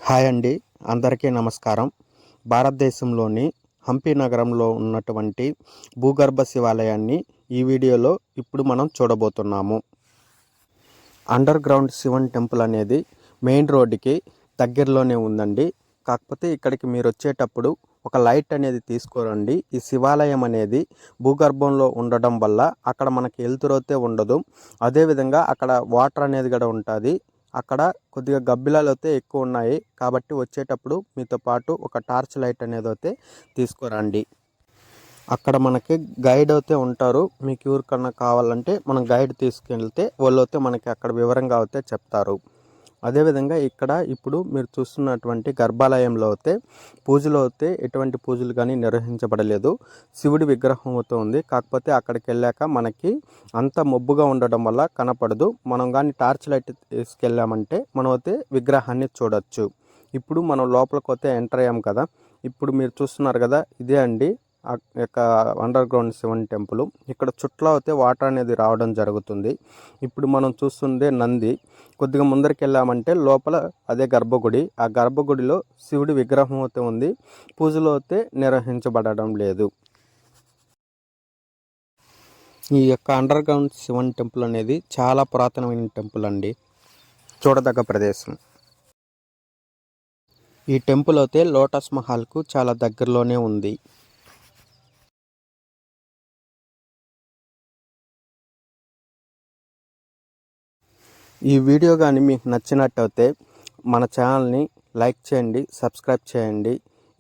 Hi అండి, అందరికీ నమస్కారం. భారతదేశంలోని హంపి నగరంలో ఉన్నటువంటి భూగర్భ శివాలయాన్ని ఈ వీడియోలో ఇప్పుడు మనం చూడబోతున్నాము. అండర్ గ్రౌండ్ శివన్ టెంపుల్ అనేది మెయిన్ రోడ్డుకి దగ్గరలోనే ఉందండి. కాకపోతే ఇక్కడికి మీరు వచ్చేటప్పుడు ఒక లైట్ అనేది తీసుకురండి. ఈ శివాలయం అనేది భూగర్భంలో ఉండడం వల్ల అక్కడ మనకి వెలుతురైతే ఉండదు. అదేవిధంగా అక్కడ వాటర్ అనేది కూడా ఉంటుంది. అక్కడ కొద్దిగా గబ్బిలాలు అయితే ఎక్కువ ఉన్నాయి. కాబట్టి వచ్చేటప్పుడు మీతో పాటు ఒక టార్చ్ లైట్ అనేది అయితే తీసుకురండి. అక్కడ మనకి గైడ్ అయితే ఉంటారు. మీకు ఎవరికన్నా కావాలంటే మనం గైడ్ తీసుకెళ్తే వాళ్ళు అయితే మనకి అక్కడ వివరంగా అయితే చెప్తారు. అదేవిధంగా ఇక్కడ ఇప్పుడు మీరు చూస్తున్నటువంటి గర్భాలయంలో అయితే పూజలు అయితే ఎటువంటి పూజలు కానీ నిర్వహించబడలేదు. శివుడి విగ్రహం అయితే ఉంది. కాకపోతే అక్కడికి వెళ్ళాక మనకి అంత మబ్బుగా ఉండడం వల్ల కనపడదు. మనం కానీ టార్చ్ లైట్ తీసుకెళ్ళామంటే మనం అయితే విగ్రహాన్ని చూడొచ్చు. ఇప్పుడు మనం లోపలికి అయితే ఎంటర్ అయ్యాం కదా. ఇప్పుడు మీరు చూస్తున్నారు కదా, ఇదే అండి ఆ యొక్క అండర్ గ్రౌండ్ శివన్ టెంపుల్. ఇక్కడ చుట్టూ అయితే వాటర్ అనేది రావడం జరుగుతుంది. ఇప్పుడు మనం చూస్తుందే నంది. కొద్దిగా ముందరికి వెళ్ళామంటే లోపల అదే గర్భగుడి. ఆ గర్భగుడిలో శివుడి విగ్రహం అయితే ఉంది. పూజలు అయితే నిర్వహించబడడం లేదు. ఈ యొక్క అండర్ గ్రౌండ్ శివన్ టెంపుల్ అనేది చాలా పురాతనమైన టెంపుల్ అండి, చూడదగ్గ ప్రదేశం. ఈ టెంపుల్ అయితే లోటస్ మహల్కు చాలా దగ్గరలోనే ఉంది. ఈ వీడియో కానీ మీకు నచ్చినట్టయితే మన ఛానల్ని లైక్ చేయండి, సబ్స్క్రైబ్ చేయండి.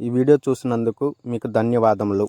ఈ వీడియో చూసినందుకు మీకు ధన్యవాదములు.